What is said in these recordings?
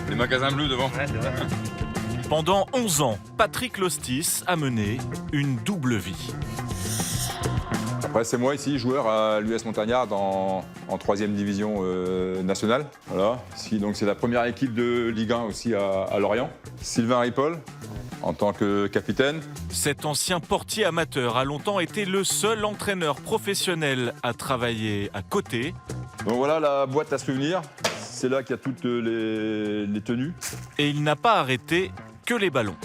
Les magasins bleus devant. Ouais, c'est vrai. Pendant 11 ans, Patrick Lostis a mené une double vie. Après, c'est moi ici, joueur à l'US Montagnard en 3e division nationale. Voilà. Ici, donc, c'est la première équipe de Ligue 1 aussi à Lorient. Sylvain Ripoll en tant que capitaine. Cet ancien portier amateur a longtemps été le seul entraîneur professionnel à travailler à côté. Donc voilà la boîte à souvenirs. C'est là qu'il y a toutes les tenues. Et il n'a pas arrêté que les ballons.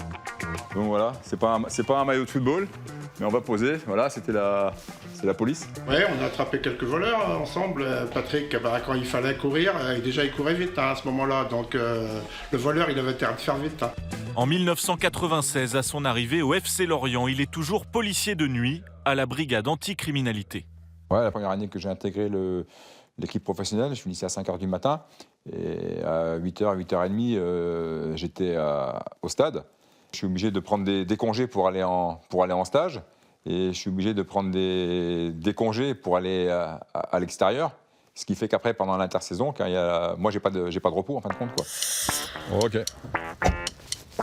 Donc voilà, c'est pas un maillot de football, mais on va poser. Voilà, c'est la police. Ouais, on a attrapé quelques voleurs ensemble. Patrick, quand il fallait courir, déjà il courait vite à ce moment-là. Donc le voleur, il avait intérêt de faire vite. En 1996, à son arrivée au FC Lorient, il est toujours policier de nuit à la brigade anticriminalité. Ouais, la première année que j'ai intégré l'équipe professionnelle, je finissais à 5h du matin. Et à 8h, 8h30, j'étais au stade. Je suis obligé de prendre des congés pour aller en stage. Et je suis obligé de prendre des congés pour aller à l'extérieur. Ce qui fait qu'après, pendant l'intersaison, moi, j'ai pas de repos en fin de compte, quoi. Ok.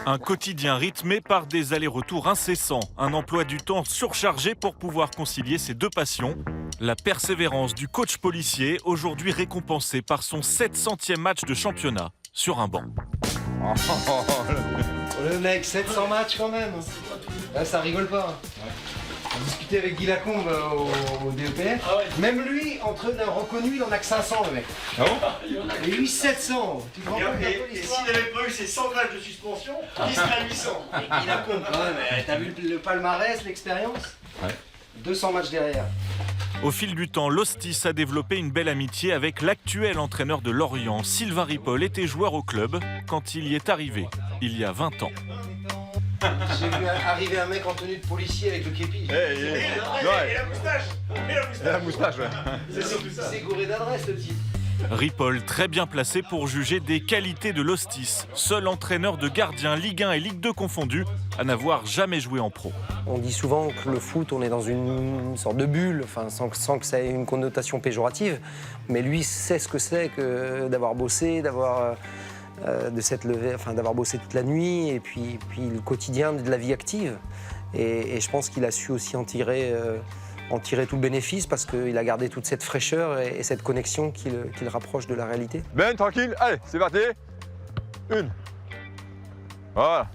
Un quotidien rythmé par des allers-retours incessants, un emploi du temps surchargé pour pouvoir concilier ses deux passions. La persévérance du coach policier, aujourd'hui récompensé par son 700e match de championnat sur un banc. Le mec, 700 matchs quand même. Là, ça rigole pas. On discutait avec Guy Lacombe au DEPF. Ah ouais. Même lui, entraîneur reconnu, il en a que 500 le mec. Ah bon? Et lui 700. Tu te rends compte un peu Et l'histoire? s'il avait pas eu ses 100 matchs de suspension, il serait à 800. Guy Lacombe, quand même, t'as vu le palmarès, l'expérience? Ouais. 200 matchs derrière. Au fil du temps, Lostis a développé une belle amitié avec l'actuel entraîneur de Lorient. Sylvain Ripoll était joueur au club quand il y est arrivé, il y a 20 ans. J'ai vu arriver un mec en tenue de policier avec le képi. Et la moustache. La moustache, ouais. C'est surtout ça. C'est gouré d'adresse le type. Ripoll, très bien placé pour juger des qualités de Lostis, seul entraîneur de gardien Ligue 1 et Ligue 2 confondus à n'avoir jamais joué en pro. On dit souvent que le foot, on est dans une sorte de bulle, enfin, sans que ça ait une connotation péjorative, mais lui sait ce que c'est que d'avoir bossé, de s'être levé, enfin, d'avoir bossé toute la nuit, et puis le quotidien de la vie active. Et je pense qu'il a su aussi en tirer tout le bénéfice parce qu'il a gardé toute cette fraîcheur et cette connexion qui le rapproche de la réalité. Ben, tranquille, allez, c'est parti. Une. Voilà.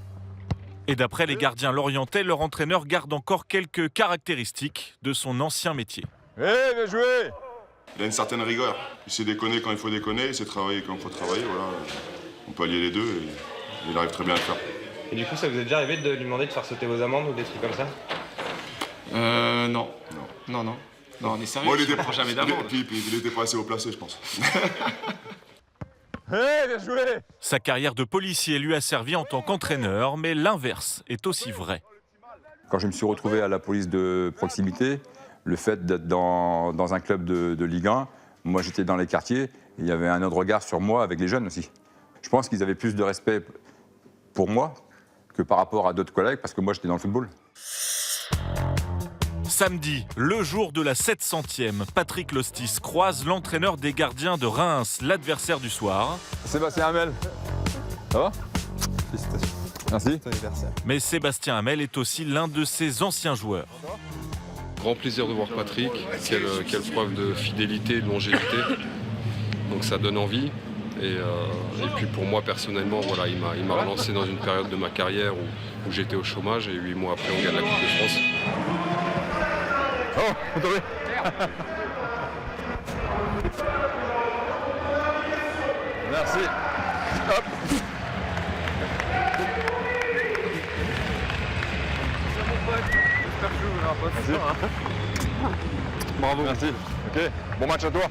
Et d'après les gardiens lorientais, leur entraîneur garde encore quelques caractéristiques de son ancien métier. Eh, bien joué. Il a une certaine rigueur. Il sait déconner quand il faut déconner, il sait travailler quand il faut travailler. Voilà. On peut allier les deux et il arrive très bien à le faire. Et du coup, ça vous est déjà arrivé de lui demander de faire sauter vos amendes ou des trucs comme ça? Non. Non, on est sérieux, Bon, on prend jamais d'amende. Puis il était pas assez haut placé, je pense. Eh, bien joué. Sa carrière de policier lui a servi en tant qu'entraîneur, mais l'inverse est aussi vrai. Quand je me suis retrouvé à la police de proximité, le fait d'être dans un club de Ligue 1, moi j'étais dans les quartiers, il y avait un autre regard sur moi avec les jeunes aussi. Je pense qu'ils avaient plus de respect pour moi que par rapport à d'autres collègues, parce que moi j'étais dans le football. Samedi, le jour de la 700e, Patrick Lostis croise l'entraîneur des gardiens de Reims, l'adversaire du soir. Sébastien Hamel, ça va? Félicitations. Merci. Mais Sébastien Hamel est aussi l'un de ses anciens joueurs. Grand plaisir de voir Patrick, quelle preuve de fidélité et de longévité. Donc ça donne envie. Et puis pour moi personnellement, voilà, il m'a relancé dans une période de ma carrière où j'étais au chômage et 8 mois après on gagne la Coupe de France. Oh, vous tombez. Merci. Hop. Merci. Bravo. Merci. Ok. Bon match à toi.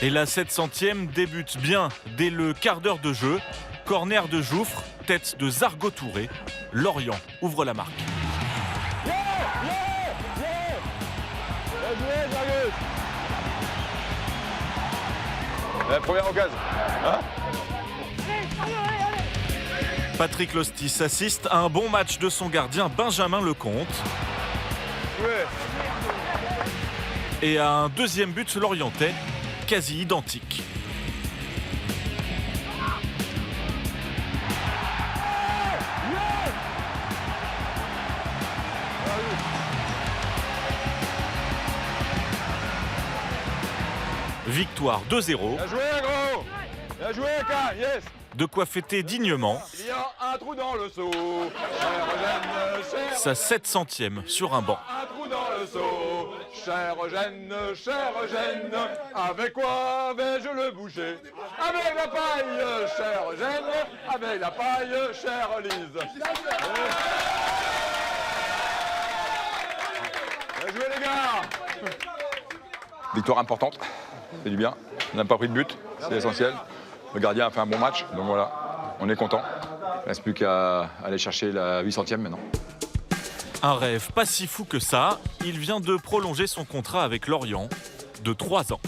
Et la 700e débute bien dès le quart d'heure de jeu. Corner de Jouffre, tête de Zargo Touré. Lorient ouvre la marque. La première occasion. Hein? Patrick Lostis assiste à un bon match de son gardien Benjamin Lecomte. Ouais. Et à un deuxième but lorientais, quasi identique. Victoire 2-0. Bien joué, gros. Bien joué, K, yes. De quoi fêter dignement Il y a un trou dans le seau. Cher Eugène, cher... sa 700e sur un banc. Un trou dans le seau. Cher Eugène, avec quoi vais-je le boucher? Avec la paille, cher Eugène, avec la paille, chère Lise. Bien joué, les gars. Victoire importante, c'est du bien. On n'a pas pris de but, c'est essentiel. Le gardien a fait un bon match, donc voilà, on est content. Il ne reste plus qu'à aller chercher la 800e maintenant. Un rêve pas si fou que ça, il vient de prolonger son contrat avec Lorient de 3 ans.